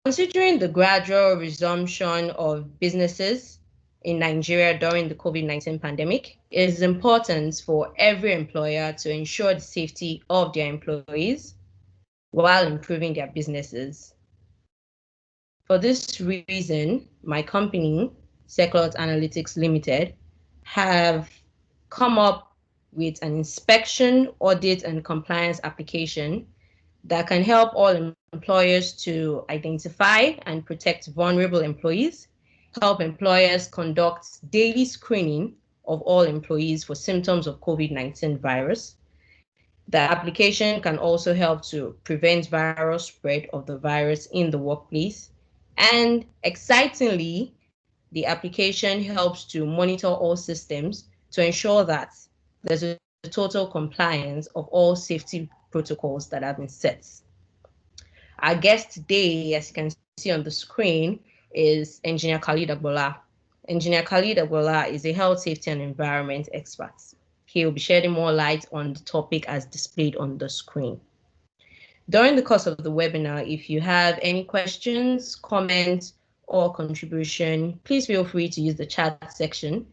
Considering the gradual resumption of businesses in Nigeria during the COVID-19 pandemic, it is important for every employer to ensure the safety of their employees while improving their businesses. For this reason, my company, Seclot Analytics Limited, have come up with an inspection, audit, and compliance application that can help all employers to identify and protect vulnerable employees, help employers conduct daily screening of all employees for symptoms of COVID-19 virus. The application can also help to prevent viral spread of the virus in the workplace. And excitingly, the application helps to monitor all systems to ensure that there's a total compliance of all safety protocols that have been set. Our guest today, as you can see on the screen, is Engineer Khalid Agboola. Engineer Khalid Agboola is a health, safety, and environment expert. He will be shedding more light on the topic as displayed on the screen. During the course of the webinar, if you have any questions, comments, or contribution, please feel free to use the chat section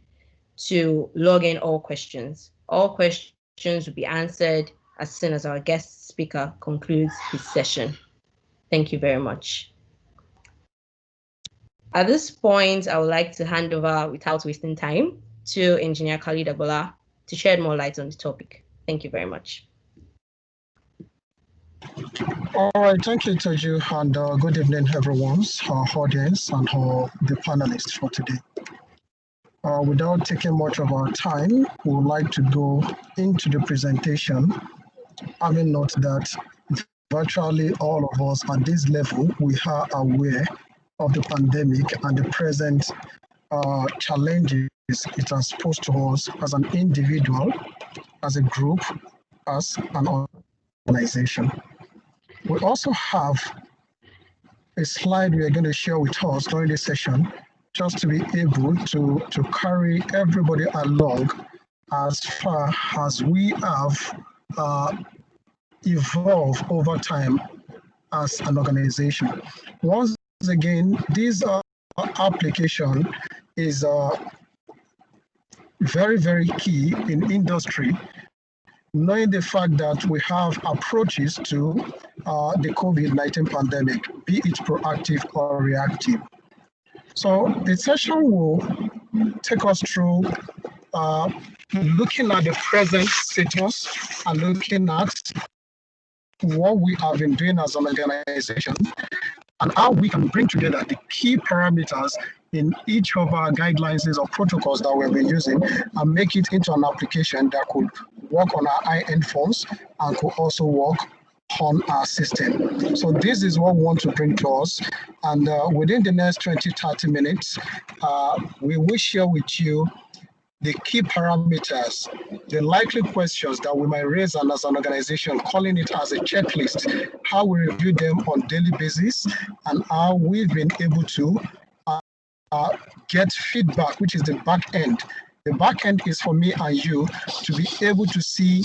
to log in all questions. All questions will be answered as soon as our guest speaker concludes his session. Thank you very much. At this point, I would like to hand over, without wasting time, to Engineer Khalid Agboola to shed more light on the topic. Thank you very much. All right, thank you, Teju, and good evening, everyone, our audience and the panelists for today. Without taking much of our time, we would like to go into the presentation, having noted that virtually all of us at this level, we are aware of the pandemic and the present challenges it has posed to us as an individual, as a group, as an organization. We also have a slide we are going to share with us during this session, just to be able to carry everybody along as far as we have evolved over time as an organization. Once again, this application is very, very key in industry, knowing the fact that we have approaches to the COVID-19 pandemic, be it proactive or reactive. So the session will take us through looking at the present status and looking at what we have been doing as an organization and how we can bring together the key parameters in each of our guidelines or protocols that we'll be using and make it into an application that could work on our high-end phones and could also work on our system. So this is what we want to bring to us. And within the next 20-30 minutes, we will share with you the key parameters, the likely questions that we might raise as an organization, calling it as a checklist, how we review them on a daily basis, and how we've been able to get feedback, which is the back end. The back end is for me and you to be able to see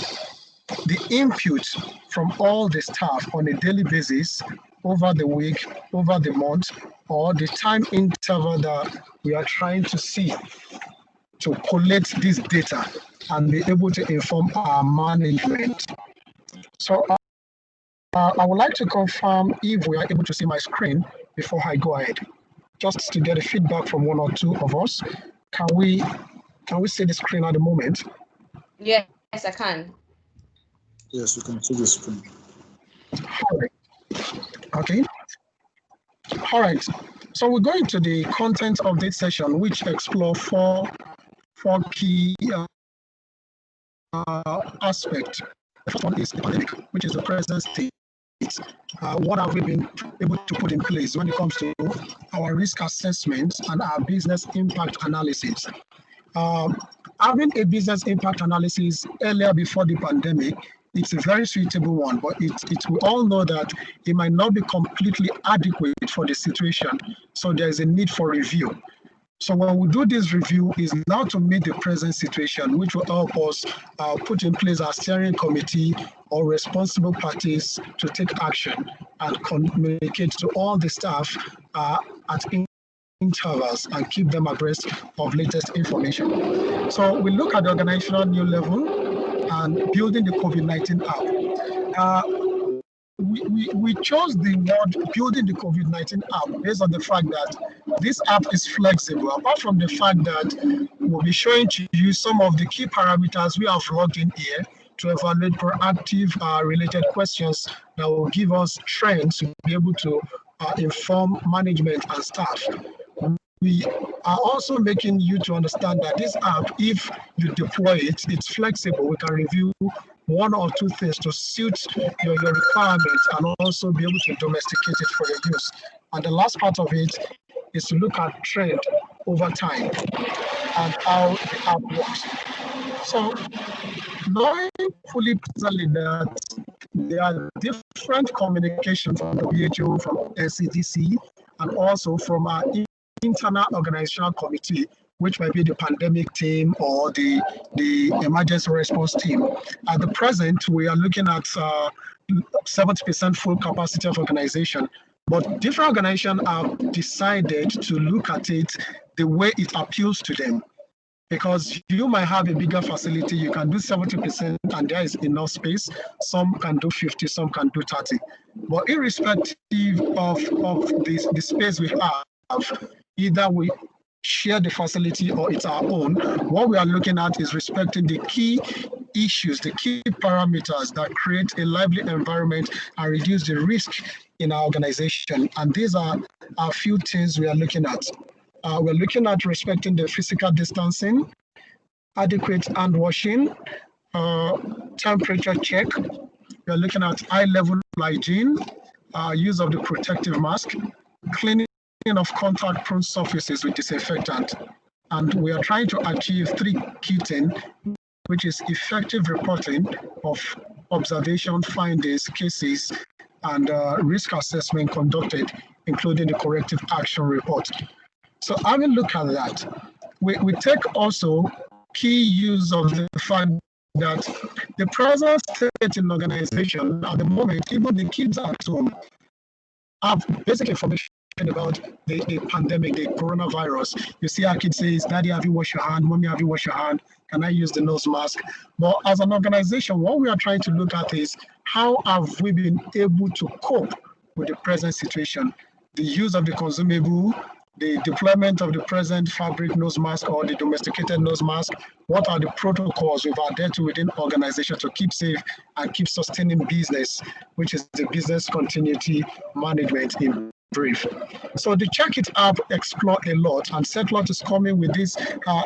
the input from all the staff on a daily basis, over the week, over the month, or the time interval that we are trying to see to collect this data and be able to inform our management. So I would like to confirm if we are able to see my screen before I go ahead, just to get a feedback from one or two of us. Can we see the screen at the moment? Yes, I can. Yes, you can see the screen. All right. Okay. All right. So we're going to the content of this session, which explore four key aspects. The first one is the pandemic, which is the present state. What have we been able to put in place when it comes to our risk assessment and our business impact analysis? Having a business impact analysis earlier before the pandemic, it's a very suitable one, but we all know that it might not be completely adequate for the situation. So there's a need for review. So when we do this review is now to meet the present situation, which will help us put in place a steering committee or responsible parties to take action and communicate to all the staff at intervals and keep them abreast of latest information. So we look at the organizational new level and building the COVID-19 app. We chose the word building the COVID-19 app based on the fact that this app is flexible. Apart from the fact that we'll be showing to you some of the key parameters we have logged in here to evaluate proactive related questions that will give us trends to be able to inform management and staff. We are also making you to understand that this app, if you deploy it, it's flexible. We can review one or two things to suit your requirements and also be able to domesticate it for your use. And the last part of it is to look at trend over time and how the app works. So knowing fully presently that there are different communication from the WHO, from NCDC, and also from our internal organizational committee, which might be the pandemic team or the emergency response team. At the present, we are looking at 70% full capacity of organization, but different organizations have decided to look at it the way it appeals to them. Because you might have a bigger facility, you can do 70% and there is enough space. Some can do 50, some can do 30. But irrespective of the space we have, either we share the facility or it's our own, what we are looking at is respecting the key issues, the key parameters that create a lively environment and reduce the risk in our organization. And these are a few things we are looking at. We're looking at respecting the physical distancing, adequate hand washing, temperature check. We're looking at high-level hygiene, use of the protective mask, cleaning of contact-prone surfaces with disinfectant. And we are trying to achieve three key things, which is effective reporting of observation, findings, cases, and risk assessment conducted, including the corrective action report. So having looked at that, we take also key use of the fact that the present state in organization at the moment, even the kids at home have basic information about the pandemic, the coronavirus. You see our kids says, Daddy, have you washed your hand? Mommy, have you washed your hand? Can I use the nose mask? But as an organization, what we are trying to look at is how have we been able to cope with the present situation? The use of the consumable, the deployment of the present fabric nose mask or the domesticated nose mask, what are the protocols we've adhered to within organization to keep safe and keep sustaining business, which is the business continuity management in brief. So the Check It app explore a lot, and Setlot is coming with this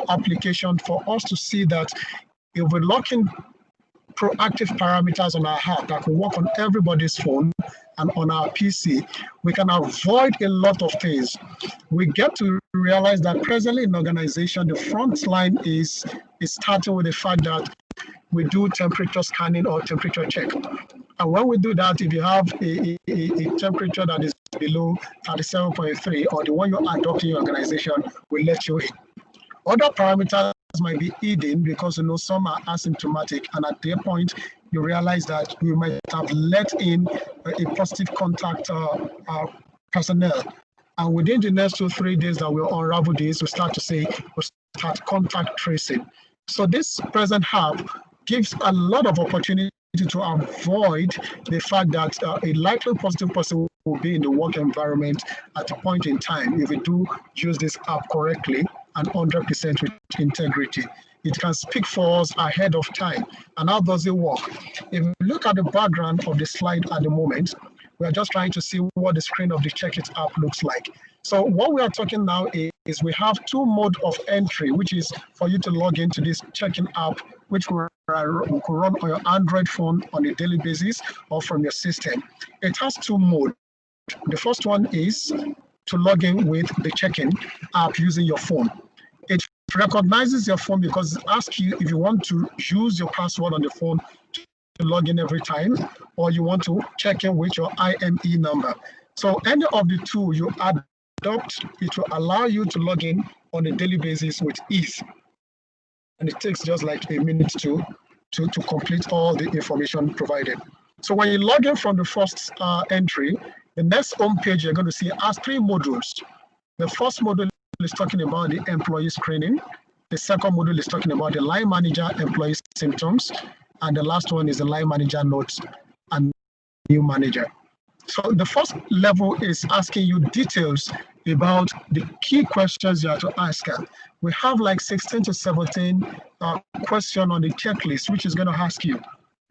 application for us to see that if we lock in proactive parameters on our app that can work on everybody's phone and on our PC, we can avoid a lot of things. We get to realize that presently in organization, the front line is starting with the fact that we do temperature scanning or temperature check. And when we do that, if you have a temperature that is below 37.3 or the one you adopt in your organization, we let you in. Other parameters might be hidden because some are asymptomatic, and at their point you realize that we might have let in a positive contact personnel, and within the next 2-3 days that we'll unravel this, we'll start contact tracing. So this present app gives a lot of opportunity to avoid the fact that a likely positive person will be in the work environment at a point in time if we do use this app correctly and 100% with integrity. It can speak for us ahead of time. And how does it work? If you look at the background of the slide at the moment, we are just trying to see what the screen of the Check It app looks like. So what we are talking now is we have two modes of entry, which is for you to log into this Check-in app, which will run on your Android phone on a daily basis or from your system. It has two modes. The first one is to log in with the Check-in app using your phone. It recognizes your phone because it asks you if you want to use your password on the phone to log in every time, or you want to check in with your IME number. So any of the two you adopt, it will allow you to log in on a daily basis with ease. And it takes just like a minute to complete all the information provided. So when you log in from the first entry, the next home page you're going to see has 3 modules. The first module is talking about the employee screening. The second module is talking about the line manager employee symptoms. And the last one is the line manager notes and new manager. So the first level is asking you details about the key questions you have to ask. We have like 16 to 17 questions on the checklist, which is going to ask you,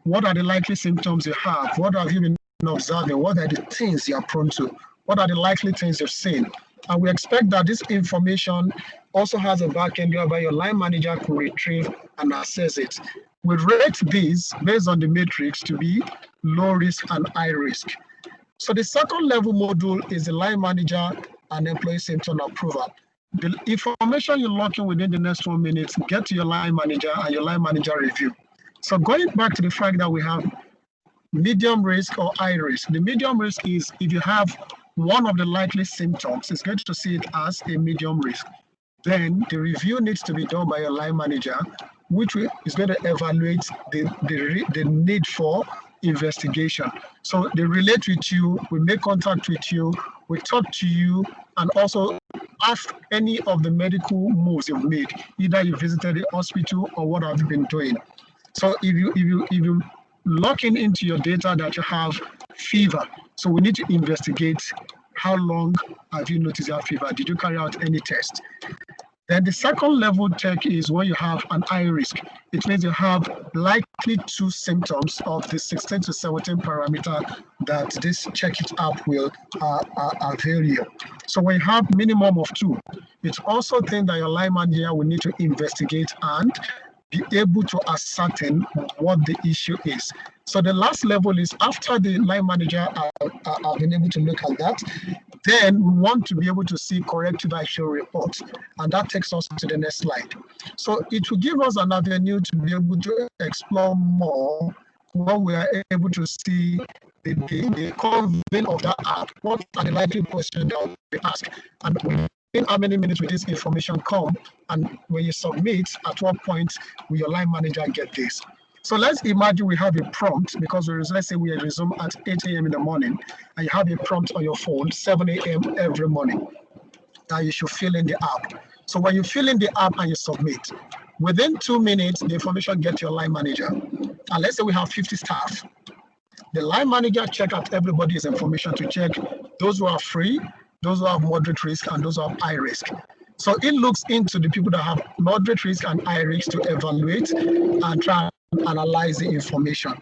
what are the likely symptoms you have? What have you been observing? What are the things you are prone to? What are the likely things you've seen? And we expect that this information also has a backend whereby your line manager can retrieve and assess it. We rate these based on the matrix to be low risk and high risk. So the second level module is the line manager and employee symptom approval. The information you lock in within the next 1 minute, get to your line manager and your line manager review. So going back to the fact that we have medium risk or high risk. The medium risk is if you have one of the likely symptoms, it's going to see it as a medium risk. Then the review needs to be done by your line manager, which is going to evaluate the need for investigation. So they relate with you, we make contact with you, we talk to you, and also ask any of the medical moves you've made. Either you visited the hospital or what have you been doing. So if you lock into your data that you have fever, so we need to investigate how long have you noticed that fever? Did you carry out any test? Then the second level check is when you have an high risk. It means you have likely 2 symptoms of the 16 to 17 parameter that this check it app will avail you. So when you have minimum of 2, it's also a thing that your line manager will need to investigate and be able to ascertain what the issue is. So the last level is after the line manager have been able to look at that, then we want to be able to see corrective action reports. And that takes us to the next slide. So it will give us an avenue to be able to explore more when we are able to see the content of that app. What are the likely questions that will be asked? And in how many minutes will this information come? And when you submit, at what point will your line manager get this? So let's imagine we have a prompt, because let's say we resume at 8 a.m. in the morning, and you have a prompt on your phone, 7 a.m. every morning, that you should fill in the app. So when you fill in the app and you submit, within 2 minutes, the information gets your line manager. And let's say we have 50 staff. The line manager check out everybody's information to check those who are free, those who have moderate risk, and those who have high risk. So it looks into the people that have moderate risk and high risk to evaluate and try and analyze the information.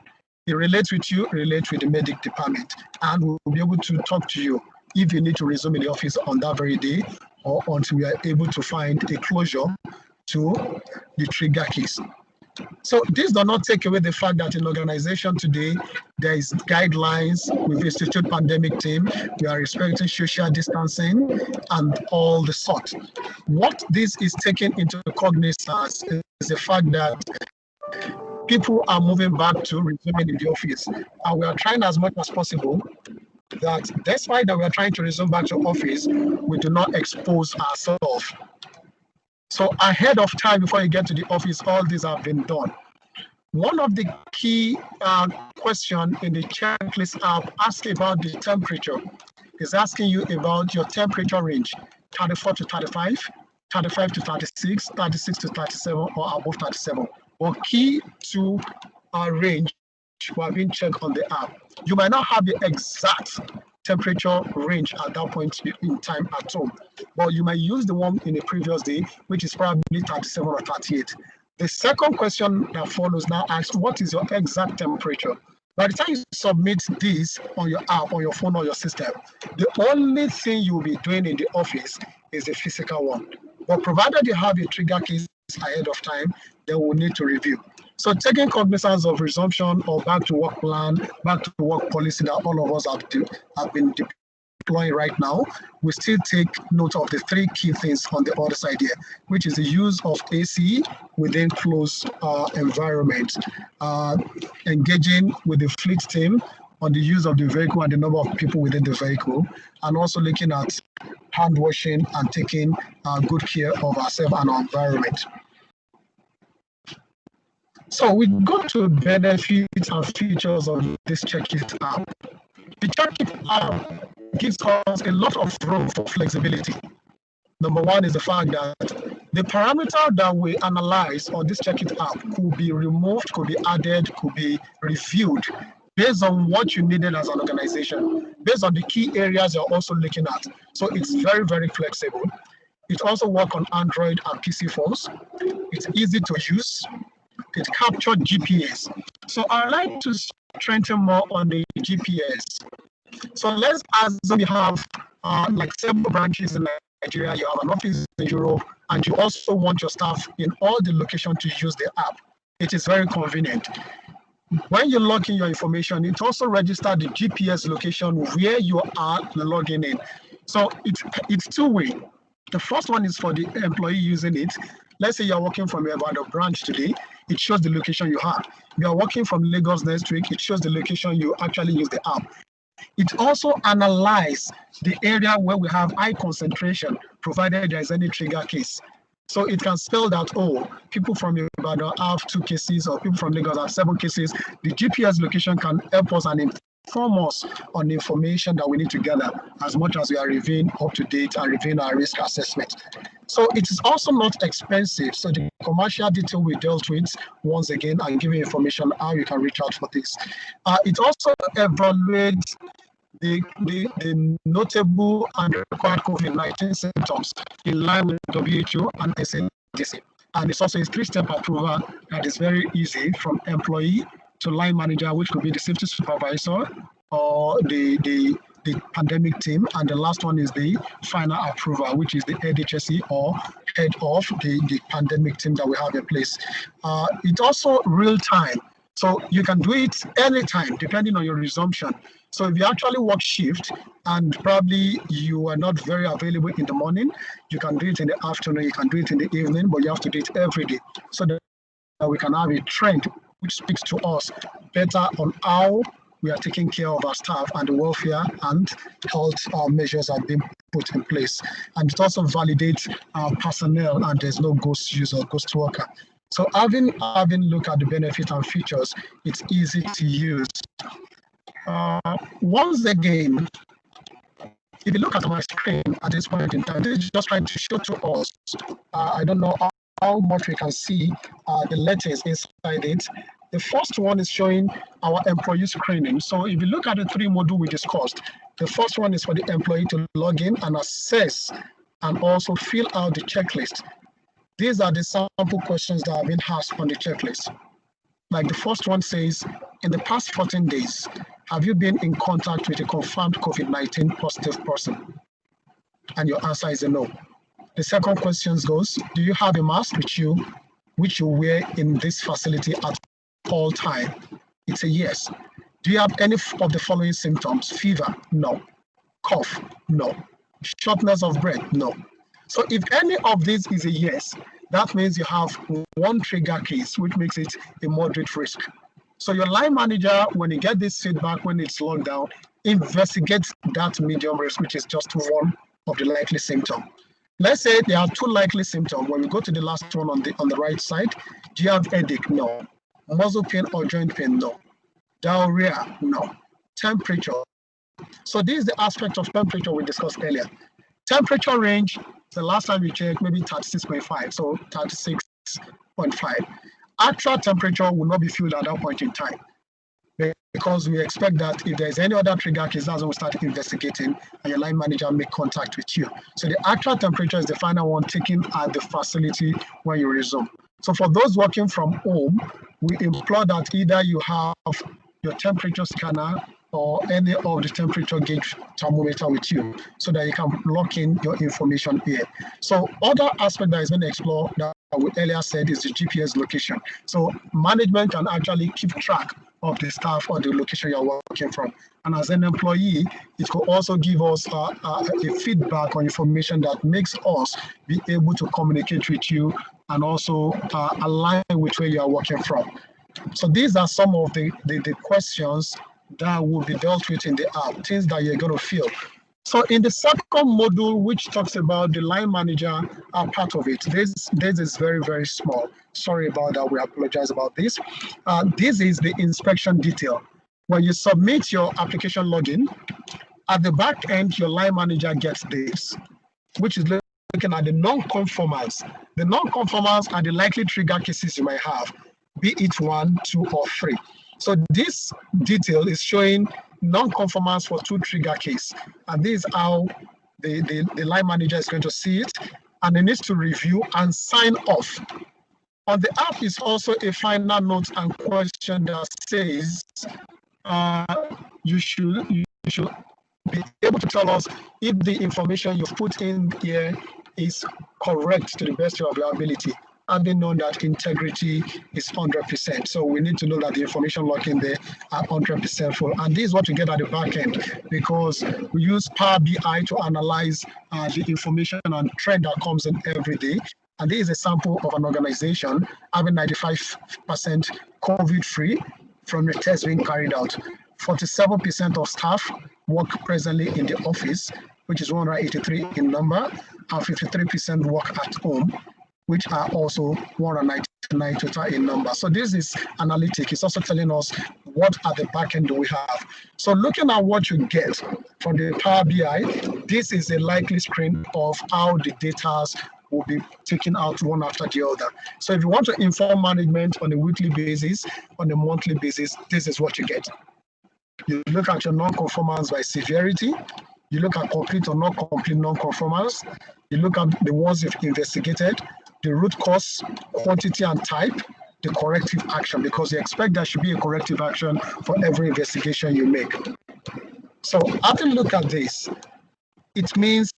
It relates with you, relates with the medic department, and we'll be able to talk to you if you need to resume in the office on that very day or until we are able to find a closure to the trigger case. So this does not take away the fact that in organization today, there is guidelines with institute pandemic team. We are respecting social distancing and all the sort. What this is taking into cognizance is the fact that people are moving back to resuming in the office. And we are trying as much as possible that despite that we are trying to resume back to office, we do not expose ourselves. So ahead of time, before you get to the office, all these have been done. One of the key questions in the checklist app asks about the temperature. It's asking you about your temperature range, 34 to 35, 35 to 36, 36 to 37, or above 37. Or key to our range will have been checked on the app. You might not have the exact temperature range at that point in time at home, but you might use the one in the previous day, which is probably 37 or 38. The second question that follows now asks, what is your exact temperature? By the time you submit this on your app, on your phone, or your system, the only thing you'll be doing in the office is the physical one. But provided you have a trigger case ahead of time, then we'll need to review. So taking cognizance of resumption or back to work plan, back to work policy that all of us have been deploying right now, we still take note of the 3 key things on the other side here, which is the use of AC within closed environment, engaging with the fleet team on the use of the vehicle and the number of people within the vehicle, and also looking at hand washing and taking good care of ourselves and our environment. So we go to benefits and features of this Check-It app. The Check-It app gives us a lot of room for flexibility. Number one is the fact that the parameter that we analyze on this Check-It app could be removed, could be added, could be reviewed based on what you needed as an organization, based on the key areas you're also looking at. So it's very, very flexible. It also works on Android and PC phones. It's easy to use. It captured GPS. So I'd like to strengthen more on the GPS. So let's assume you have like several branches in Nigeria, you have an office in Europe, and you also want your staff in all the locations to use the app. It is very convenient. When you log in your information, it also registers the GPS location where you are logging in. So it's two-way. The first one is for the employee using it. Let's say you're working from your branch today, it shows the location you have. You are working from Lagos next week, it shows the location you actually use the app. It also analyzes the area where we have high concentration, provided there is any trigger case. So it can spell that, oh, people from Ibadan have 2 cases, or people from Lagos have 7 cases. The GPS location can help us and inform us on the information that we need to gather as much as we are reviewing up to date and reviewing our risk assessment. So it is also not expensive. So the commercial detail we dealt with once again and give you information how you can reach out for this. It also evaluates the notable and required COVID-19 symptoms in line with WHO and SADC. And it's also a 3-step approval that is very easy from employee to line manager, which could be the safety supervisor or the pandemic team. And the last one is the final approval, which is the head HSE or head of the pandemic team that we have in place. It's also real time. So you can do it anytime, depending on your resumption. So if you actually work shift and probably you are not very available in the morning, you can do it in the afternoon, you can do it in the evening, but you have to do it every day so that we can have a trend which speaks to us better on how we are taking care of our staff and the welfare and health measures are being put in place. And it also validates our personnel, and there's no ghost user or ghost worker. So having looked at the benefits and features, it's easy to use. Once again, if you look at my screen at this point in time, this is just trying to show to us, I don't know how much we can see the letters inside it. The first one is showing our employee screening. So if you look at the 3 modules we discussed, the first one is for the employee to log in and assess and also fill out the checklist. These are the sample questions that have been asked on the checklist. Like the first one says, in the past 14 days, have you been in contact with a confirmed COVID-19 positive person? And your answer is a no. The second question goes, do you have a mask with you, which you wear in this facility at all time? It's a yes. Do you have any of the following symptoms? Fever? No. Cough? No. Shortness of breath? No. So if any of these is a yes, that means you have 1 trigger case, which makes it a moderate risk. So your line manager, when you get this feedback, when it's locked down, investigates that medium risk, which is just 1 of the likely symptoms. Let's say there are 2 likely symptoms. When we go to the last one on the right side, do you have headache? No. Muscle pain or joint pain? No. Diarrhea? No. Temperature? So this is the aspect of temperature we discussed earlier. Temperature range, the last time we checked, maybe 36.5, so 36.5. Actual temperature will not be filled at that point in time because we expect that if there's any other trigger case, that's when we start investigating and your line manager make contact with you. So the actual temperature is the final one taken at the facility when you resume. So for those working from home, we implore that either you have your temperature scanner or any of the temperature gauge thermometer with you so that you can lock in your information here. So other aspect that is going to explore that we earlier said is the GPS location. So management can actually keep track of the staff or the location you're working from. And as an employee, it could also give us a feedback or information that makes us be able to communicate with you and also align with where you are working from. So these are some of the questions that will be dealt with in the app, things that you're going to fill. So in the second module, which talks about the line manager, are part of it. This is very, very small. Sorry about that. We apologize about this. This is the inspection detail. When you submit your application login, at the back end, your line manager gets this, which is looking at the non-conformance. The non-conformance are the likely trigger cases you might have, be it 1, 2, or 3. So this detail is showing non-conformance for 2 trigger case. And this is how the line manager is going to see it. And it needs to review and sign off. On the app is also a final note and question that says you should be able to tell us if the information you've put in here is correct to the best of your ability, having known that integrity is 100%. So we need to know that the information locked in there are 100% full. And this is what we get at the back end, because we use Power BI to analyze the information and trend that comes in every day. And this is a sample of an organization having 95% COVID-free from the test being carried out. 47% of staff work presently in the office, which is 183 in number, and 53% work at home, which are also 199 total in number. So this is analytic. It's also telling us what at the back end do we have. So looking at what you get from the Power BI, this is a likely screen of how the data will be taken out one after the other. So if you want to inform management on a weekly basis, on a monthly basis, this is what you get. You look at your non-conformance by severity. You look at complete or not complete non-conformance. You look at the ones you've investigated, the root cause, quantity and type, the corrective action, because you expect there should be a corrective action for every investigation you make. So having a look at this, it means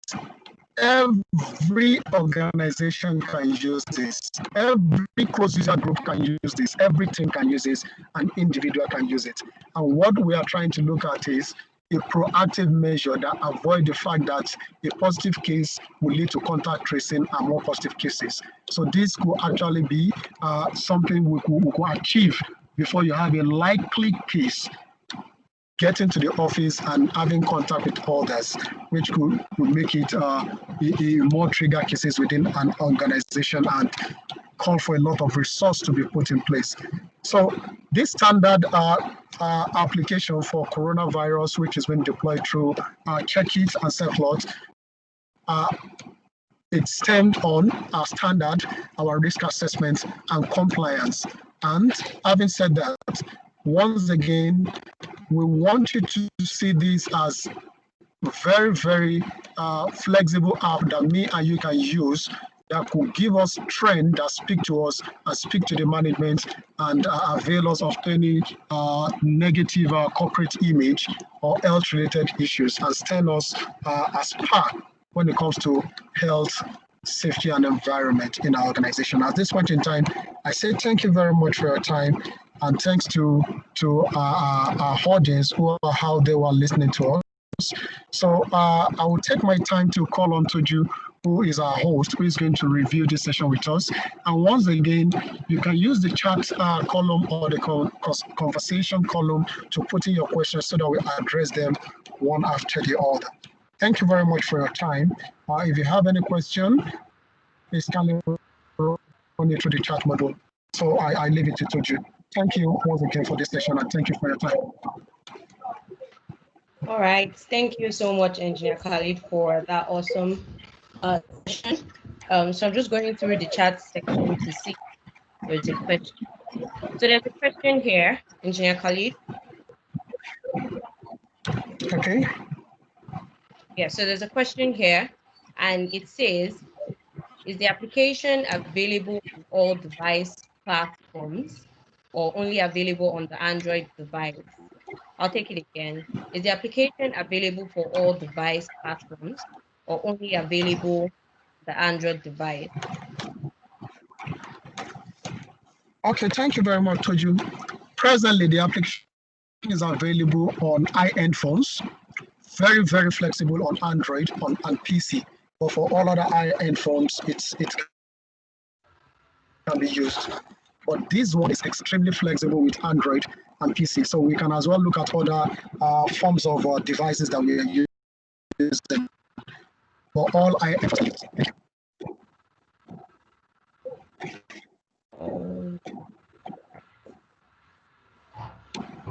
every organization can use this. Every closed user group can use this. Every team can use this. An individual can use it. And what we are trying to look at is a proactive measure that avoid the fact that a positive case will lead to contact tracing and more positive cases. So this could actually be something we could achieve before you have a likely case getting to the office and having contact with others, which could make it more trigger cases within an organization and call for a lot of resource to be put in place. So this standard application for coronavirus, which is being deployed through Check-It and Self-Lot, it's stemmed on our standard, our risk assessment and compliance. And having said that, once again, we want you to see this as very, very flexible app that me and you can use that could give us trend that speak to us and speak to the management and avail us of any negative corporate image or health-related issues and stand us as par when it comes to health, safety, and environment in our organization. At this point in time, I say thank you very much for your time, and thanks to our audience who are how they were listening to us. So I will take my time to call on Toju, who is our host, who is going to review this session with us. And once again, you can use the chat column or the conversation column to put in your questions so that we address them one after the other. Thank you very much for your time. If you have any question, please kindly run it through the chat module. So I leave it to Toju. Thank you once again for this session, and thank you for your time. All right. Thank you so much, Engineer Khalid, for that awesome session. So I'm just going through the chat section to see if there's a question. So there's a question here, Engineer Khalid. Okay. Yeah, so there's a question here, and it says, is the application available on all device platforms or only available on the Android device? I'll take it again. Is the application available for all device platforms or only available on the Android device? Okay, thank you very much, Toju. Presently, the application is available on high-end phones, very, very flexible on Android and PC. But for all other high-end phones, it can be used. But this one is extremely flexible with Android and PC. So we can as well look at other forms of devices that we are using for all IFs.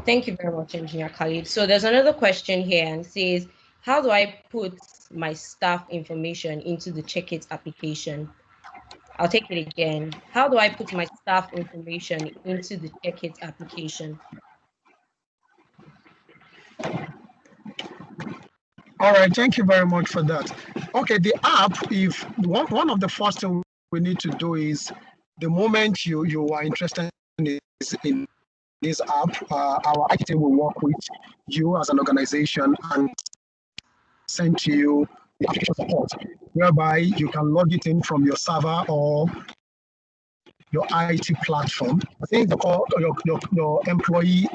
Thank you very much, Engineer Khalid. So there's another question here and says, how do I put my staff information into the Check-It application? I'll take it again. How do I put my staff information into the Check-It application? All right, thank you very much for that. Okay, the app, if one of the first things we need to do is the moment you are interested in this app, our IT team will work with you as an organization and send to you the application support, whereby you can log it in from your server or your IT platform. I think your employee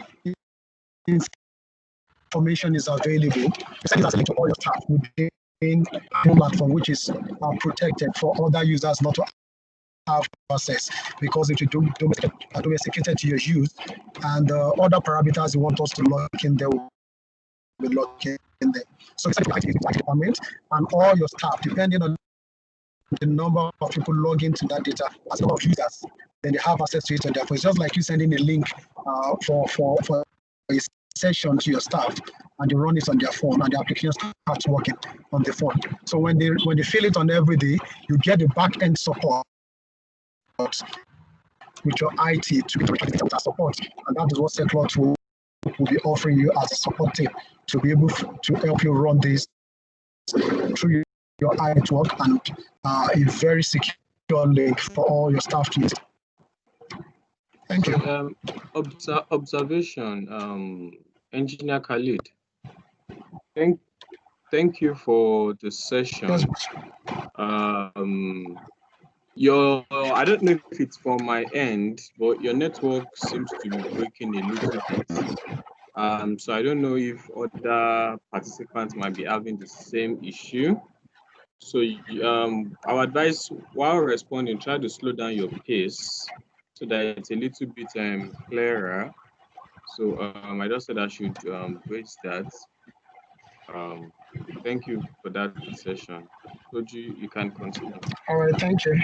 information is available. You send it as a link to all your staff within the platform, which is protected for other users not to have access, because it will be domesticated to your use, and other parameters you want us to log in there will be logged in there. So it's like the IT department and all your staff, depending on the number of people log into that data, as number of users, then they have access to it on their phone. It's just like you sending a link for a session to your staff, and they run it on their phone, and the application starts working on the phone. So when they fill it on every day, you get the back end support with your IT to get support, and that is what Seclot will be offering you as a support team to be able to help you run this through your network and a very secure link for all your staff to use. Thank you. Observation, Engineer Khalid. Thank you for the session. I don't know if it's from my end, but your network seems to be breaking a little bit. So I don't know if other participants might be having the same issue. So our advice, while responding, try to slow down your pace so that it's a little bit clearer. So I just said I should raise that. Thank you for that session. So you can continue. All right, thank you.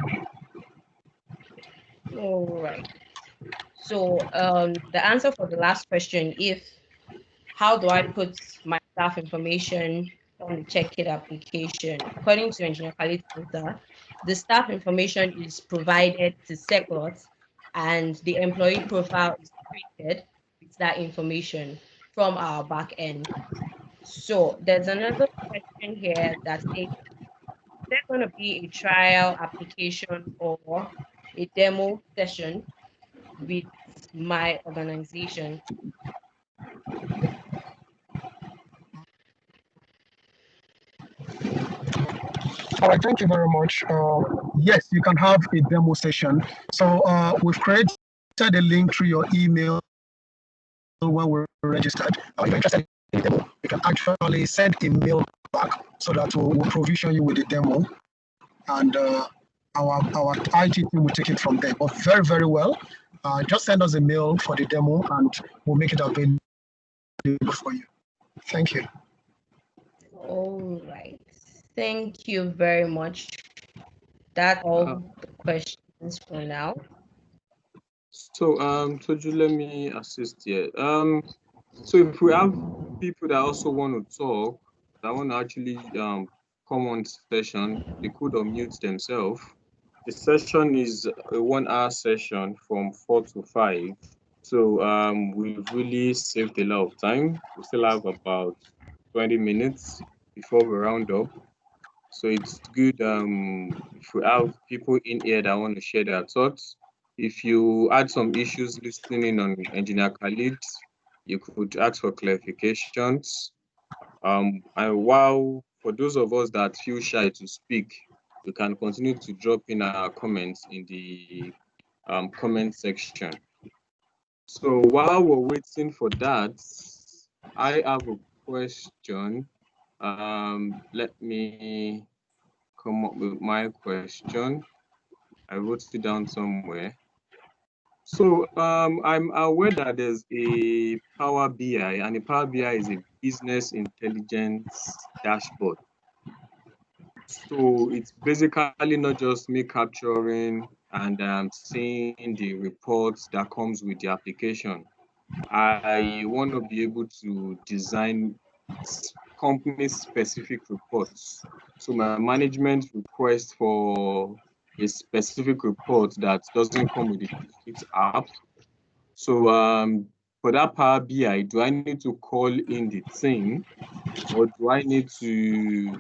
All right. So the answer for the last question, how do I put my staff information on the Check-It application? According to Engineer Khalid's answer, the staff information is provided to Seclot, and the employee profile is created with that information from our back end. So there's another question here that says, is there going to be a trial application or a demo session with my organization? All right, thank you very much. Yes, you can have a demo session. So we've created a link through your email when we're registered. If you're interested in the demo, you can actually send a mail back so that we'll provision you with the demo, and our IT team will take it from there. But very, very well. Just send us a mail for the demo, and we'll make it available for you. Thank you. All right. Thank you very much. That's all the questions for now. So Toju, let me assist here. So if we have people that also want to talk, that want to actually come on session, they could unmute themselves. The session is a 1 hour session from 4 to 5. So we've really saved a lot of time. We still have about 20 minutes before we round up. So it's good if we have people in here that want to share their thoughts. If you had some issues listening in on Engineer Khalid, you could ask for clarifications. And while for those of us that feel shy to speak, we can continue to drop in our comments in the comment section. So while we're waiting for that, I have a question. Let me come up with my question. I wrote it down somewhere. So I'm aware that there's a Power BI, and a Power BI is a business intelligence dashboard. So it's basically not just me capturing and seeing the reports that comes with the application. I want to be able to design company-specific reports. So my management request for a specific report that doesn't come with the Sheets app. So for that Power BI, do I need to call in the team, or do I need to,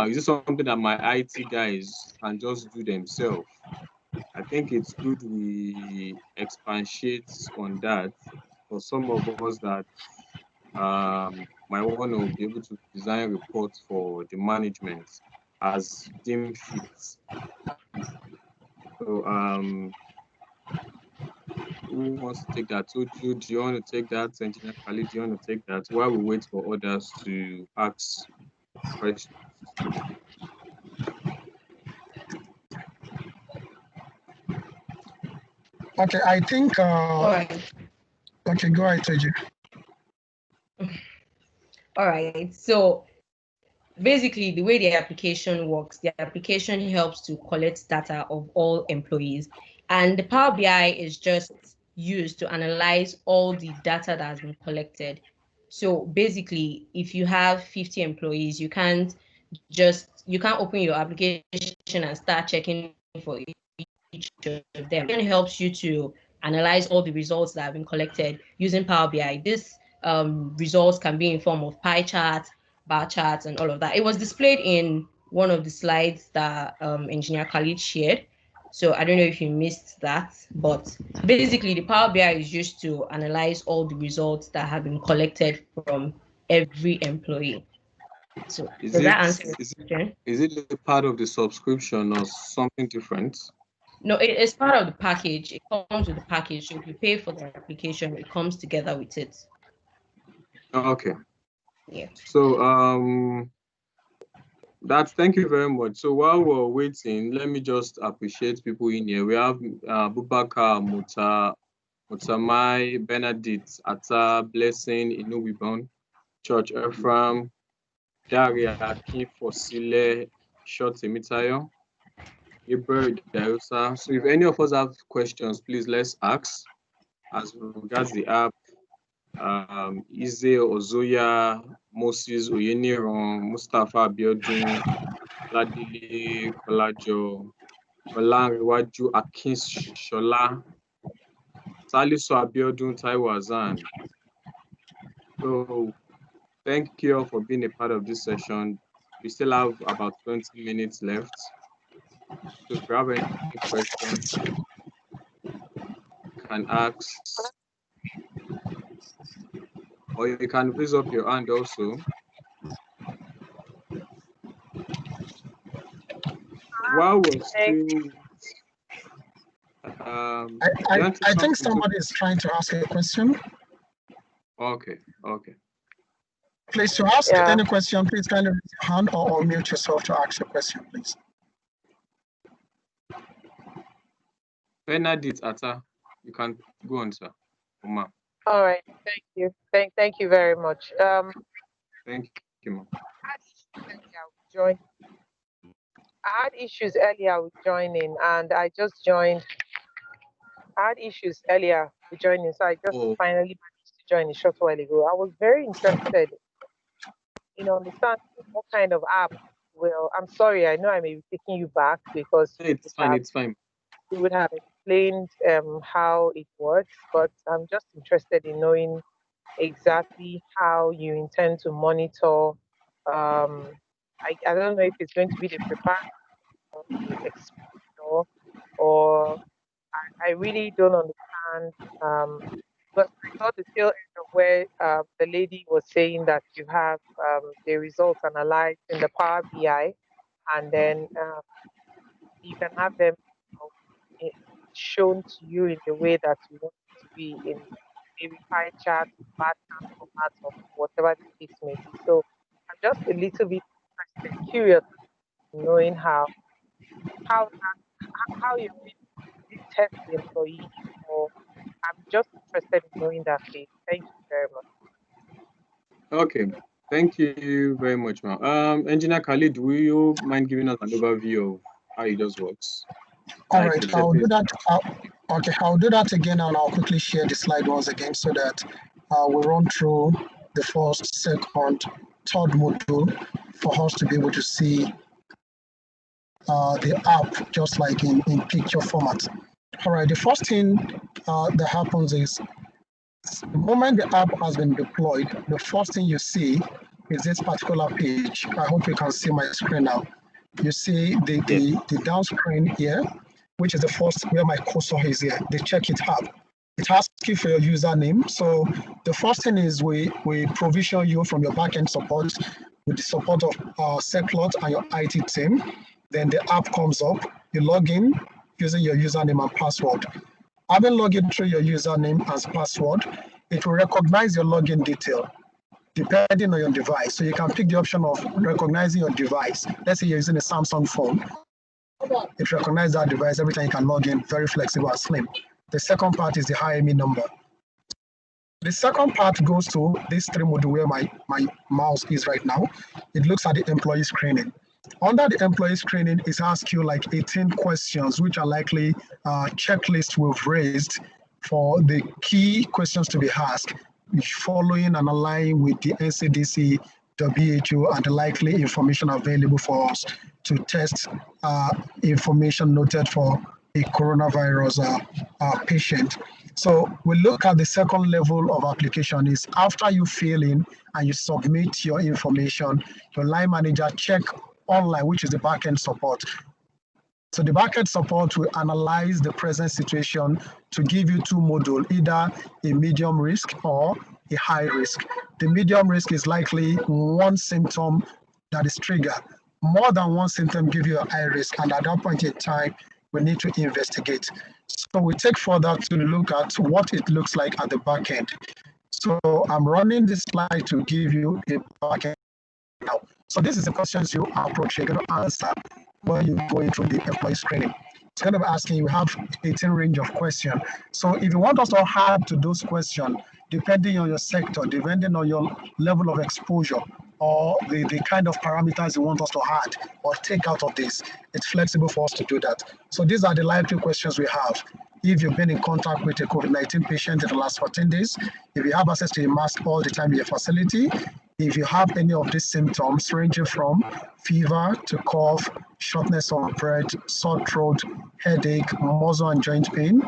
is it something that my IT guys can just do themselves? I think it's good we expatiate on that for some of us that might want to be able to design reports for the management as deemed fit. So who wants to take that? Toju, do you want to take that? Engineer Khalid, do you want to take that while we wait for others to ask questions? Okay, I think. All right. Okay, go ahead, Toji. All right. So basically, the way the application works, the application helps to collect data of all employees, and the Power BI is just used to analyze all the data that has been collected. So basically, if you have 50 employees, you can't open your application and start checking for each of them. It helps you to analyze all the results that have been collected using Power BI. This results can be in form of pie charts, bar charts, and all of that. It was displayed in one of the slides that Engineer Khalid shared. So I don't know if you missed that, but basically the Power BI is used to analyze all the results that have been collected from every employee. So Is does that it answer your is question? is it a part of the subscription or something different? No, it's part of the package. It comes with the package. So if you pay for the application, it comes together with it. Okay. Yeah. So thank you very much. So while we're waiting, let me just appreciate people in here. We have Bubaka Mutamai, Benedict, Ata, Blessing, Inuwibon, Church Ephraim, Daria, Akin Fosile, Short Emitayo, Gabriel Diosa. So if any of us have questions, please let's ask. As regards the app, Ize Ozoya, Moses Oyeniran, Mustafa Abiodun, Ladile Kolajo, Olanrewaju Akinshola, Salisu Abiodun, Taiwo Hassan. So thank you all for being a part of this session. We still have about 20 minutes left. So if you have any questions, you can ask, or you can raise up your hand also. While we're still, I think somebody is trying to ask a question. Okay, okay. Please, to ask any question, please kindly raise your hand or unmute yourself to ask your question, please. Benedict Atta, you can go on, sir. Oma. All right, thank you. Thank you very much. Thank you, ma'am. I had issues earlier with joining, and I just joined. I had issues earlier with joining, so I just finally managed to join a short while ago. I was very interested in understanding what kind of app will. I'm sorry, I know I may be taking you back because it's fine. It's fine. You would have explained how it works, but I'm just interested in knowing exactly how you intend to monitor. I don't know if it's going to be the prepared exposure, or I really don't understand. But I got the tail end of where the lady was saying that you have the results analyzed in the Power BI, and then you can have them shown to you in the way that you want it to be, in maybe pie chart, bar chart format, or whatever the case may be. So I'm just a little bit curious knowing how you test the employee, or I'm just interested in knowing that phase. Thank you very much. Okay, thank you very much, ma'am. Engineer Khalid, will you mind giving us an overview of how it just works? All right, I'll do that. Okay, I'll do that again, and I'll quickly share the slide once again so that we'll run through the first, second, third module for us to be able to see the app just like in picture format. All right, the first thing that happens is the moment the app has been deployed, the first thing you see is this particular page. I hope you can see my screen now. You see the down screen here, which is the first where my cursor is here, the check it app. It asks you for your username. So the first thing is we provision you from your backend support with the support of Seclot and your IT team. Then the app comes up, you log in using your username and password. Having logged in through your username as password, it will recognize your login detail depending on your device. So you can pick the option of recognizing your device. Let's say you're using a Samsung phone. It recognizes that device every time you can log in, very flexible and slim. The second part is the IME number. The second part goes to this 3 module where my mouse is right now. It looks at the employee screening. Under the employee screening, it asks you like 18 questions, which are likely checklists we've raised for the key questions to be asked, following and aligning with the NCDC, WHO, and the likely information available for us to test information noted for a coronavirus patient. So we look at the second level of application is after you fill in and you submit your information, your line manager check online, which is the backend support. So the backend support will analyze the present situation to give you 2 modules, either a medium risk or a high risk. The medium risk is likely one symptom that is triggered. More than one symptom give you a high risk, and at that point in time, we need to investigate. So we take further to look at what it looks like at the back end. So I'm running this slide to give you a back end now. So this is the questions you approach, you're going to answer when you're going through the employee screening. It's going to be asking you have 18 range of questions. So if you want us to add to those questions, depending on your sector, depending on your level of exposure, or the kind of parameters you want us to add or take out of this, it's flexible for us to do that. So these are the likely questions we have. If you've been in contact with a COVID-19 patient in the last 14 days, if you have access to a mask all the time in your facility, if you have any of these symptoms ranging from fever to cough, shortness of breath, sore throat, headache, muscle and joint pain,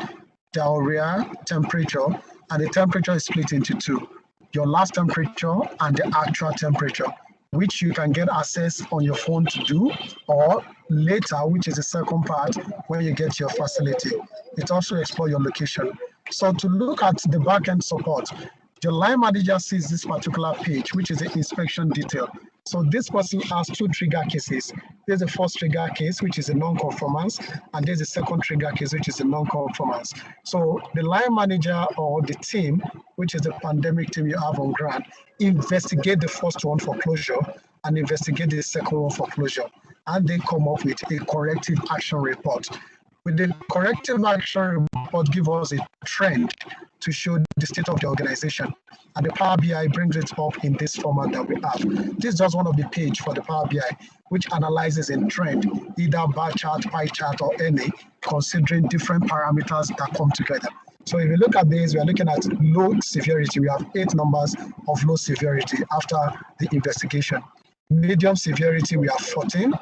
diarrhea, temperature, and the temperature is split into 2. Your last temperature and the actual temperature, which you can get access on your phone to do, or later, which is the second part, when you get to your facility. It also explores your location. So to look at the backend support, your line manager sees this particular page, which is the inspection detail. So this person has 2 trigger cases. There's the first trigger case, which is a non-conformance, and there's the second trigger case, which is a non-conformance. So the line manager or the team, which is the pandemic team you have on ground, investigate the first one for closure and investigate the second one for closure. And they come up with a corrective action report. With the corrective action report, give us a trend to show the state of the organization. And the Power BI brings it up in this format that we have. This is just one of the page for the Power BI, which analyzes a trend, either bar chart, pie chart, or any, considering different parameters that come together. So if you look at this, we are looking at low severity. We have 8 numbers of low severity after the investigation. Medium severity, we have 14,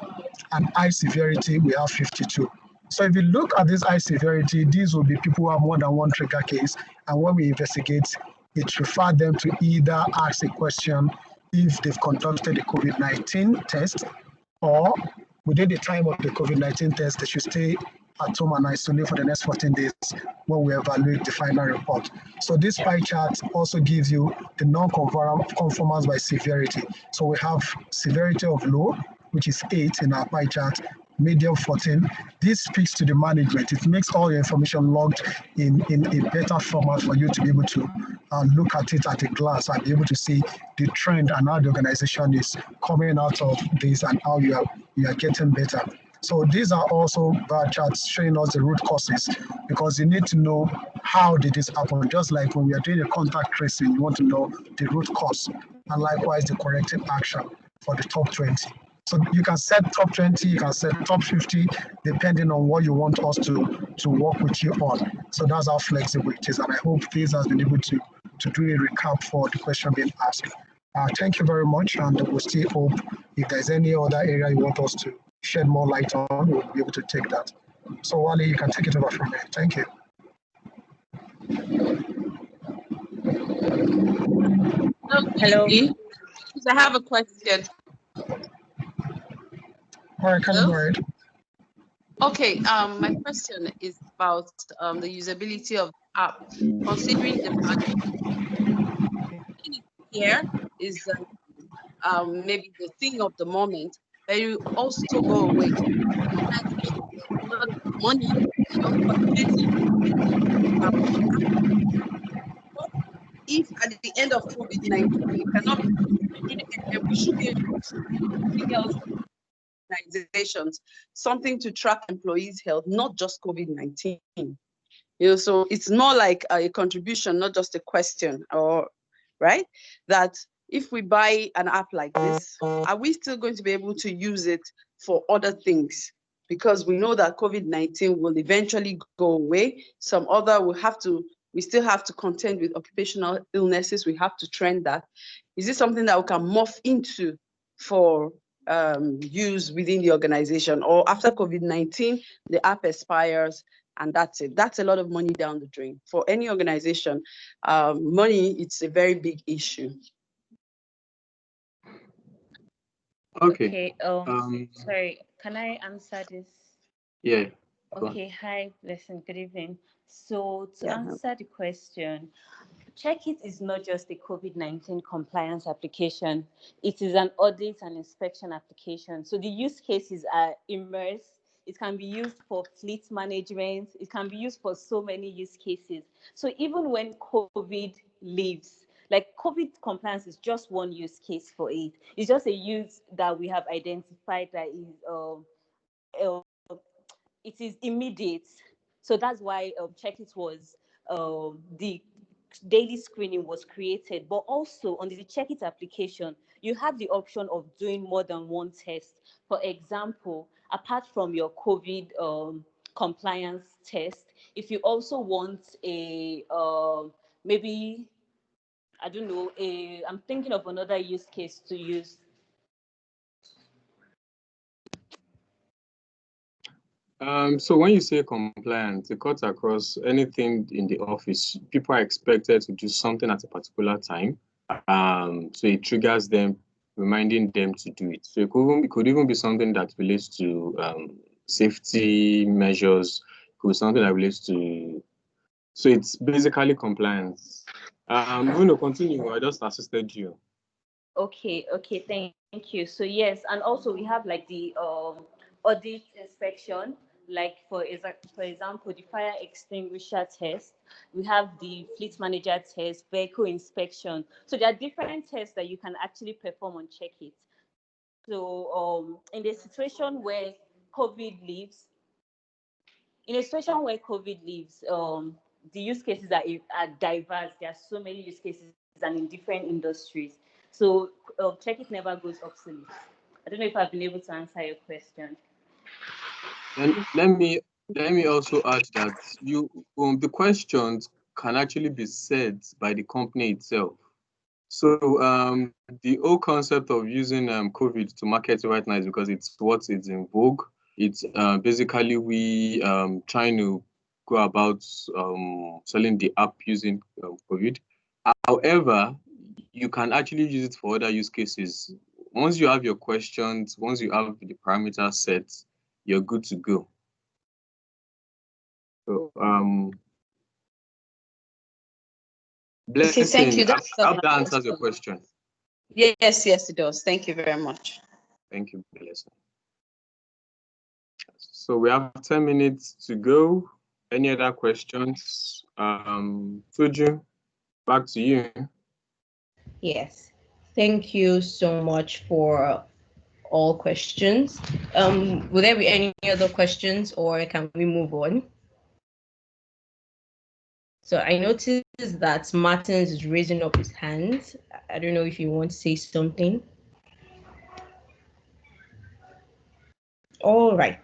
and high severity, we have 52. So if you look at this high severity, these will be people who have more than one trigger case. And when we investigate, it refers them to either ask a question if they've conducted a COVID-19 test, or within the time of the COVID-19 test, they should stay at home and isolate for the next 14 days when we evaluate the final report. So this pie chart also gives you the non-conformance by severity. So we have severity of low, which is 8 in our pie chart, medium 14. This speaks to the management. It makes all your information logged in a better format for you to be able to look at it at a glance and be able to see the trend and how the organization is coming out of this and how you are getting better. So these are also bar charts showing us the root causes, because you need to know how did this happen. Just like when we are doing a contact tracing, you want to know the root cause, and likewise the corrective action for the top 20. So you can set top 20, you can set top 50, depending on what you want us to work with you on. So that's how flexible it is. And I hope this has been able to do a recap for the question being asked. Thank you very much, and we'll still hope if there's any other area you want us to shed more light on, we'll be able to take that. So Wally, you can take it over from here. Thank you. Hello. I have a question. All right, can you go ahead? Okay, my question is about the usability of the app, considering the fact here is maybe the thing of the moment, but you also go away. Money, if at the end of COVID-19 you cannot, we should be organizations something to track employees' health, not just COVID-19. So it's more like a contribution, not just a question, or right? That if we buy an app like this, are we still going to be able to use it for other things? Because we know that COVID-19 will eventually go away. Some other we still have to contend with occupational illnesses. We have to trend that. Is this something that we can morph into for use within the organization? Or after COVID-19, the app expires, and that's it. That's a lot of money down the drain. For any organization, money, it's a very big issue. Okay. Sorry, can I answer this? Yeah. Okay, hi, listen, good evening. So to answer the question, Check-It is not just a COVID-19 compliance application. It is an audit and inspection application. So the use cases are immersed. It can be used for fleet management. It can be used for so many use cases. So even when COVID leaves, like COVID compliance is just one use case for it. It's just a use that we have identified that is it is immediate. So that's why Check-It was the daily screening was created. But also on the Check-It application, you have the option of doing more than one test. For example, apart from your COVID compliance test, if you also want a maybe, I don't know, I'm thinking of another use case to use. So when you say compliance, it cuts across anything in the office. People are expected to do something at a particular time. So it triggers them, reminding them to do it. So it could even be something that relates to safety measures. It could be something that relates to. So it's basically compliance. I'm going to continue. I just assisted you. Okay, thank you. So yes, and also we have like the audit inspection, like for example, the fire extinguisher test. We have the fleet manager test, vehicle inspection. So there are different tests that you can actually perform on Check-It. So in the situation where COVID leaves, the use cases are diverse. There are so many use cases and in different industries. So Check-It never goes obsolete. I don't know if I've been able to answer your question. And let me also add that the questions can actually be said by the company itself. So the whole concept of using COVID to market right now is because it's what is in vogue. It's basically we trying to go about selling the app using COVID. However, you can actually use it for other use cases. Once you have your questions, once you have the parameters set, you're good to go. So Blessing, okay, thank you. I hope that answers your question. Yes, it does. Thank you very much. Thank you, Blessing. So we have 10 minutes to go. Any other questions? Tuju, back to you. Yes. Thank you so much for all questions. Will there be any other questions, or can we move on? So I noticed that Martins is raising up his hand. I don't know if you want to say something. All right.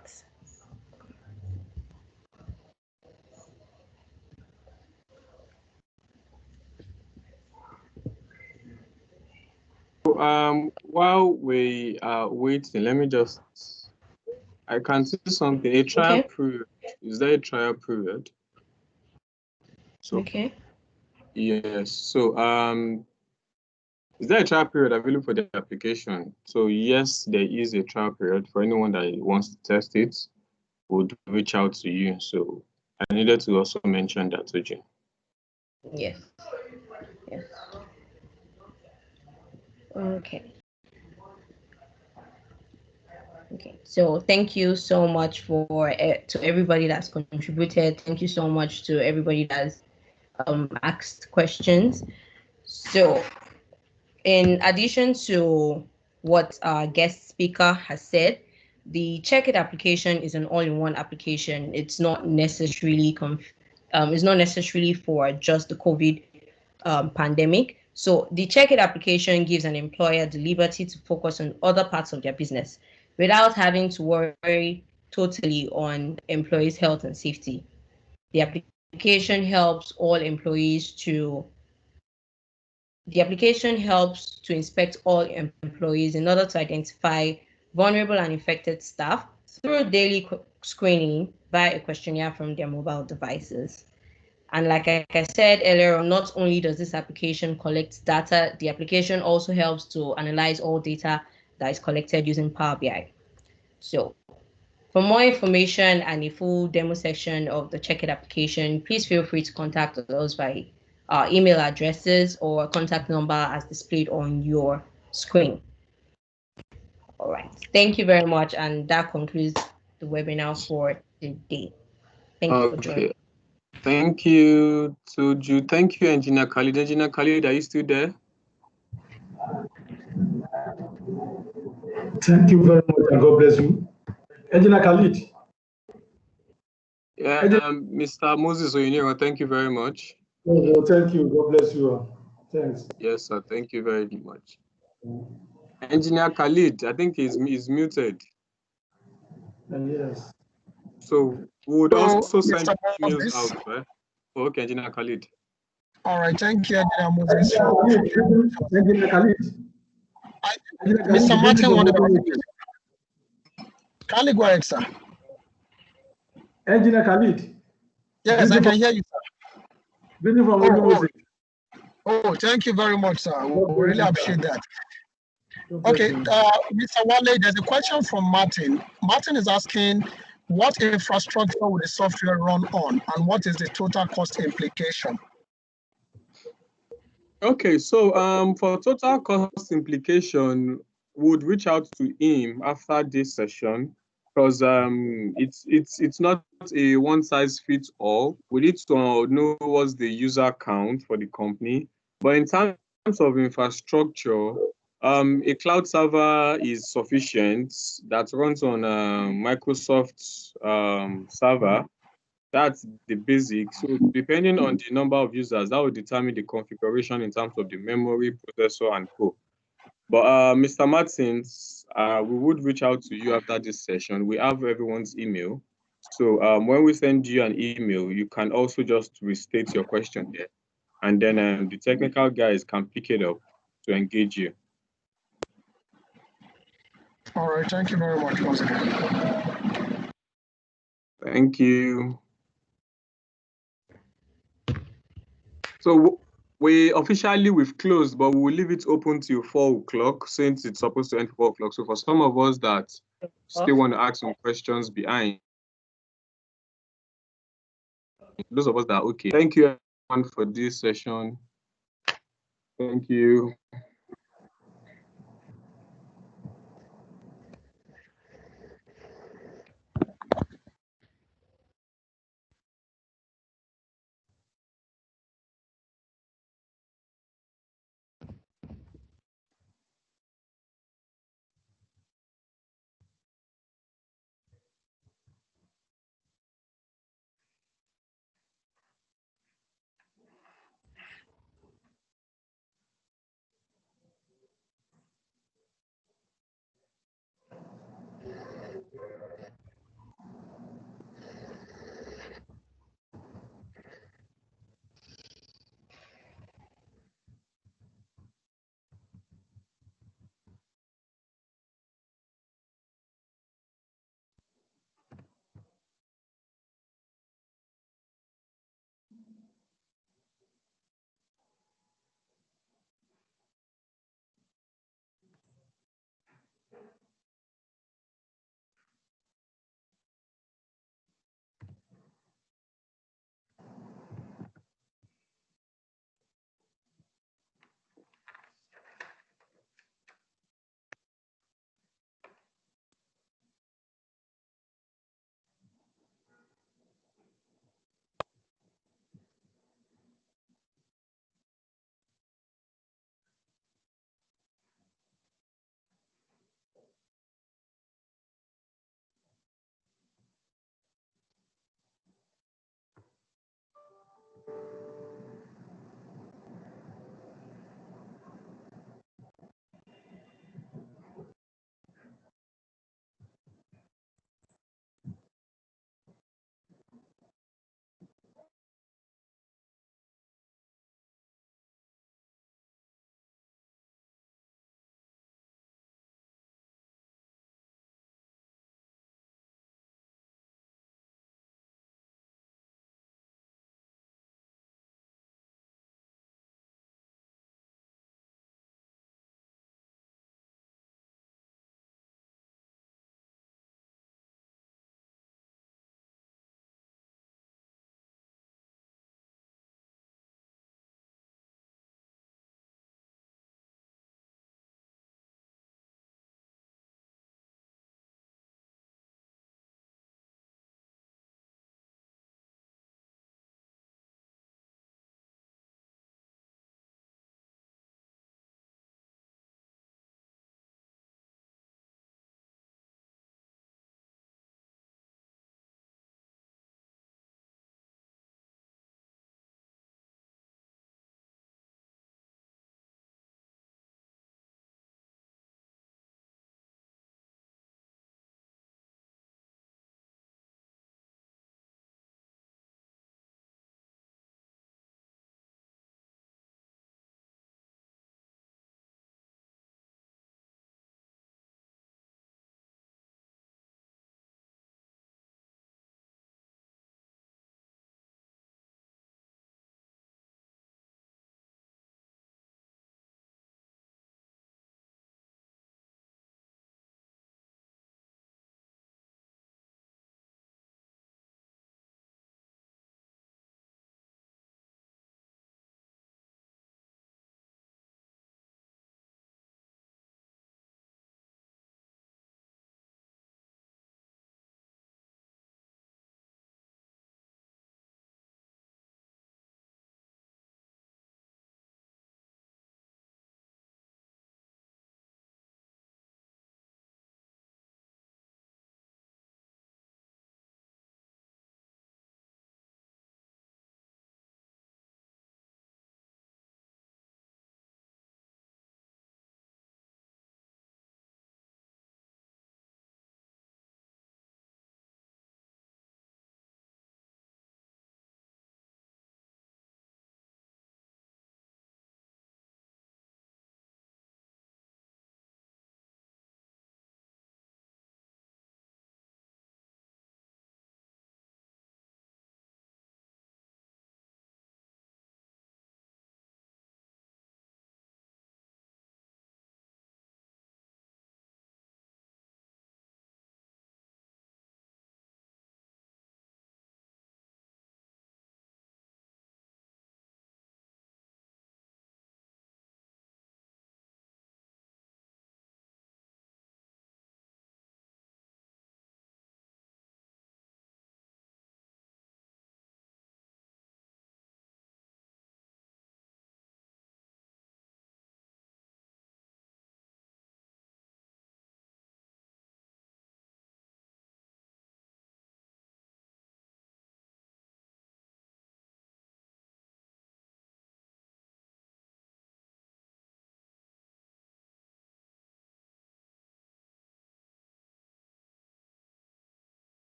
While we are waiting, let me just, I can see something. A trial period. Is there a trial period? So, okay. Yes. So is there a trial period available for the application? So yes, there is a trial period for anyone that wants to test it. Would reach out to you. So I needed to also mention that to you. Yes. Yes. Okay. Okay. So thank you so much for to everybody that's contributed. Thank you so much to everybody that's asked questions. So in addition to what our guest speaker has said, the Check It application is an all-in-one application. It's not necessarily it's not necessarily for just the COVID pandemic. So the Check It application gives an employer the liberty to focus on other parts of their business without having to worry totally on employees' health and safety. The application helps all employees to The application helps to inspect all employees in order to identify vulnerable and infected staff through daily screening via a questionnaire from their mobile devices. And like I said earlier, not only does this application collect data, the application also helps to analyze all data that is collected using Power BI. So for more information and a full demo section of the Check It application, please feel free to contact us by our email addresses or contact number as displayed on your screen. All right. Thank you very much. And that concludes the webinar for today. Thank you for joining. Thank you, Tuju. Thank you, Engineer Khalid. Engineer Khalid, are you still there? Thank you very much, and God bless you. Engineer Khalid. Yeah, Mr. Moses Oyiniro, thank you very much. Oh, thank you. God bless you. Thanks. Yes, sir. Thank you very much. Engineer Khalid, I think he's muted. Yes. So we would also send emails out, right? Oh, okay, Engineer Khalid. All right, thank you, Engineer Moses. Engineer Khalid. Mr. Martin wanted to Khalid, go ahead, sir. Engineer Khalid. Yes, I can hear you, sir. Greeting from thank you very much, sir. We really appreciate that. Okay, Mr. Wale, there's a question from Martin. Martin is asking, what infrastructure will the software run on, and what is the total cost implication? Okay, so for total cost implication, would reach out to him after this session, because it's not a one size fits all. We need to know what's the user count for the company. But in terms of infrastructure, a cloud server is sufficient that runs on a Microsoft server. That's the basic. So depending on the number of users, that will determine the configuration in terms of the memory, processor, and co. But Mr. Martins, we would reach out to you after this session. We have everyone's email. So when we send you an email, you can also just restate your question there. And then the technical guys can pick it up to engage you. All right, thank you very much once again. Thank you. So we've closed, but we'll leave it open till 4 o'clock since it's supposed to end 4 o'clock. So for some of us that still want to ask some questions behind, those of us that are okay. Thank you everyone for this session. Thank you.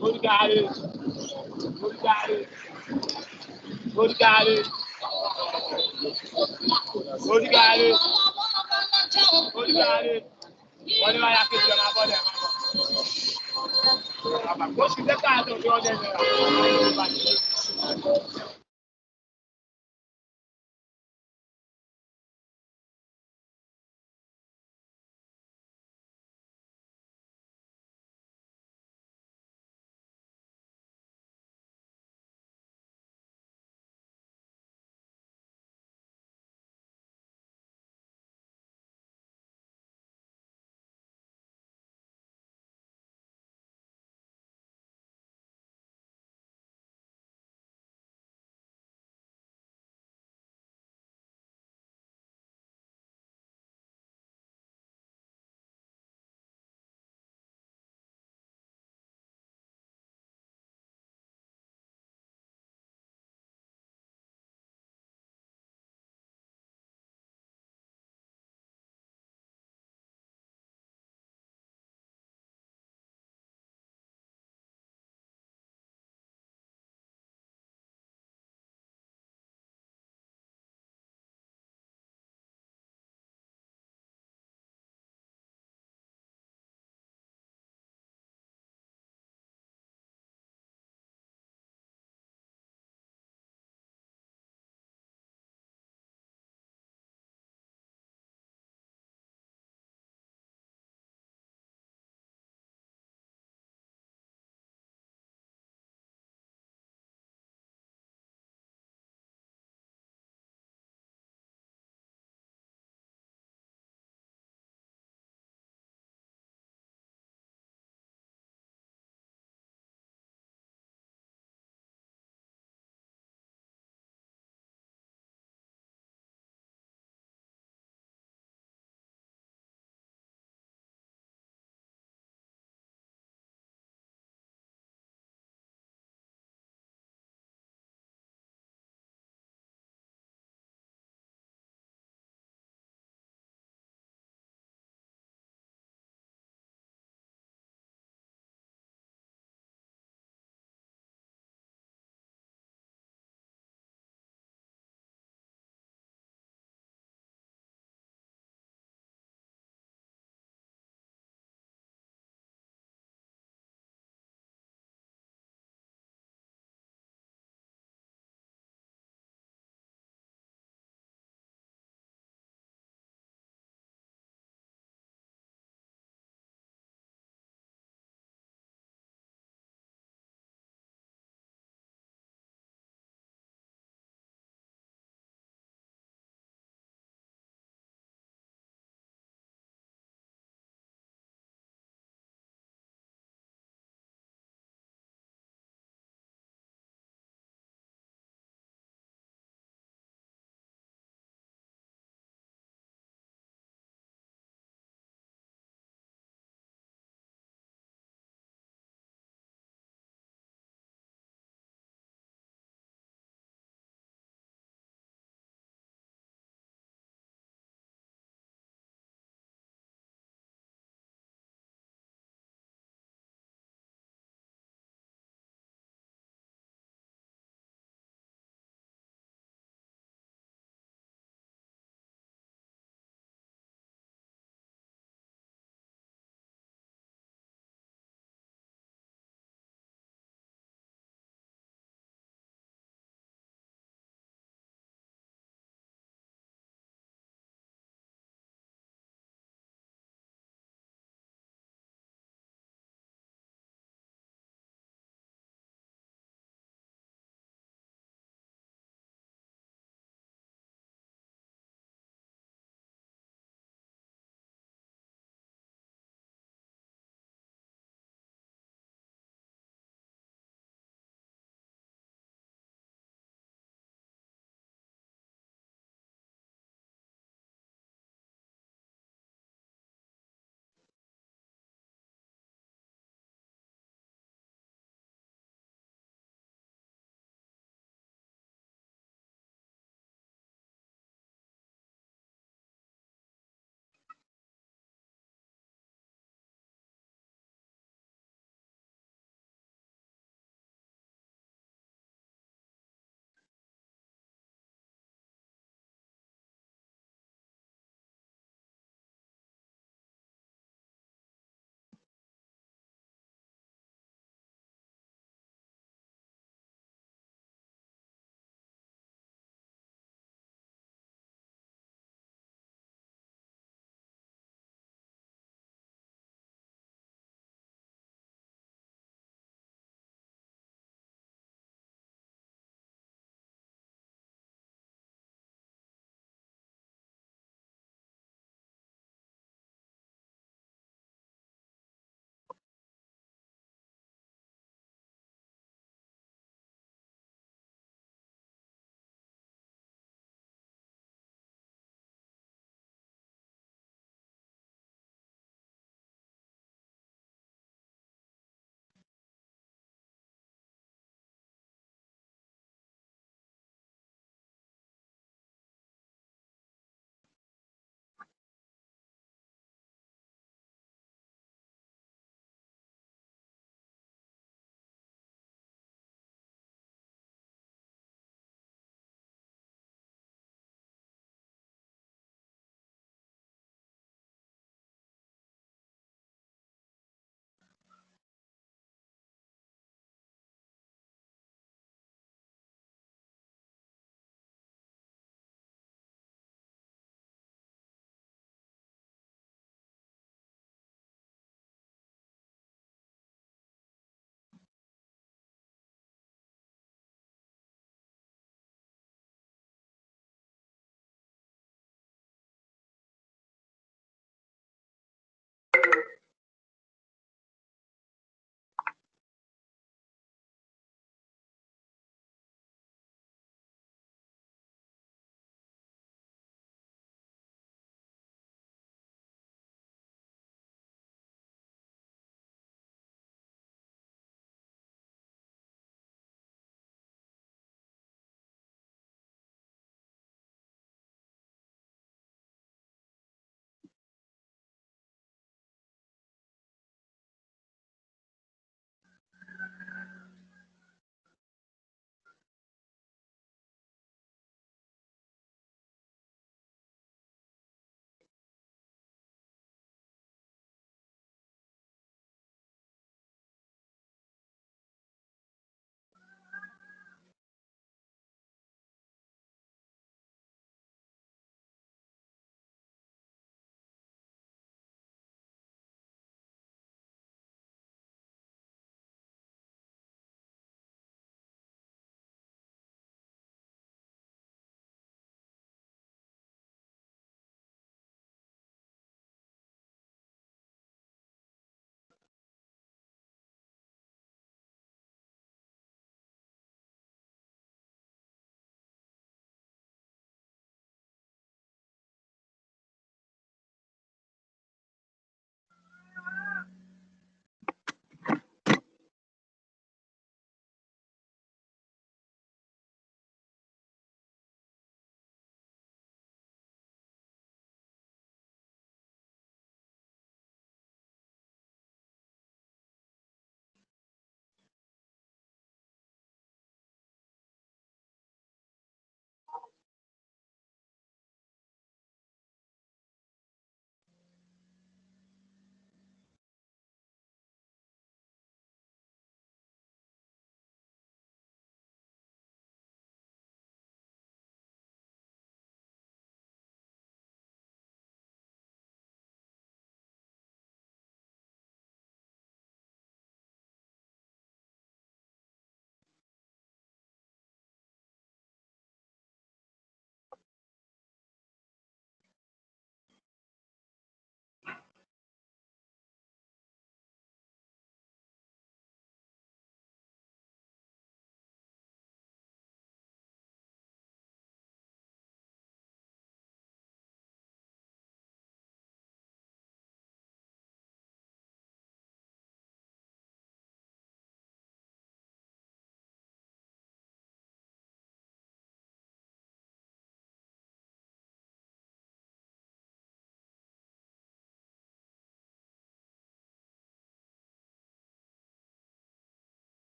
Good Khalid. Good Khalid. Good Khalid. Good Khalid. Good Khalid. Wọ́n ní wáyà kejì ọ̀nà abọ́dẹ̀ máa bọ̀. Bàbá kó sì lẹ́ka àti òkè ọ̀dẹ̀ nìyà.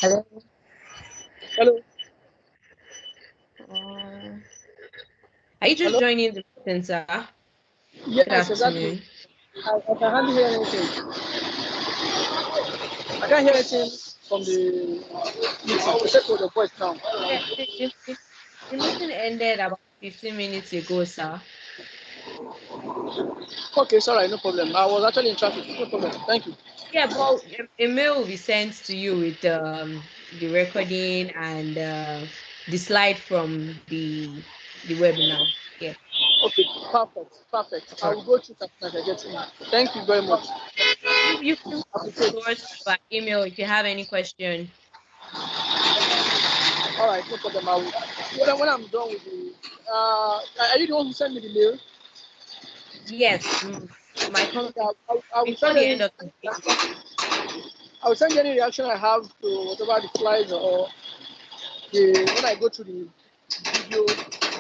Hello. Hello. Are you just joining the meeting, sir? Yes, Good afternoon. exactly. I can hardly hear anything. I can't hear anything from the meeting except for the voice now. Yeah, the meeting ended about 15 minutes ago, sir. Okay, sorry, no problem. I was actually in traffic. No problem. Thank you. Yeah, but a mail will be sent to you with the recording and the slide from the webinar. Yeah. Okay, perfect. I will go through that as I get in. Thank you very much. You can to us by email if you have any question. All right, no problem. I will. When I'm done with the, are you the one who sent me the mail? Yes, my company. I will send Before the end of the day. I will send you any reaction I have to whatever the slides or when I go to the video.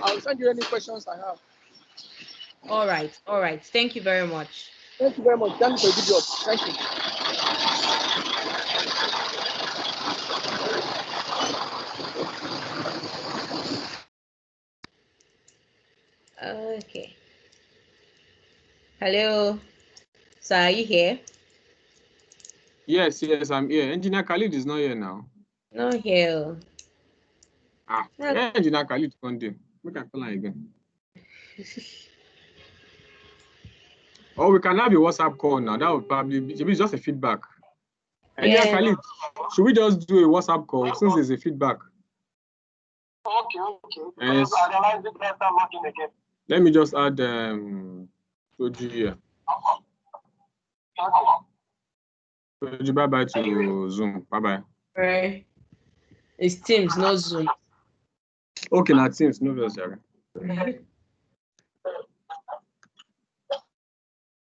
I will send you any questions I have. All right. Thank you very much. Thank you very much. Thank you for a good job. Thank you. Okay. Hello. So are you here? Yes, I'm here. Engineer Khalid is not here now. Not here. Yeah, Engineer Khalid one day. We can call him again. Or we can have a WhatsApp call now. That would probably be just a feedback. Engineer Khalid, should we just do a WhatsApp call since there's a feedback? Okay. Yes. Analyze it better, login again. Let me just add Toji here. Toji, bye-bye to Zoom. Bye-bye. Right. It's Teams, no Zoom. Okay, now Teams, no,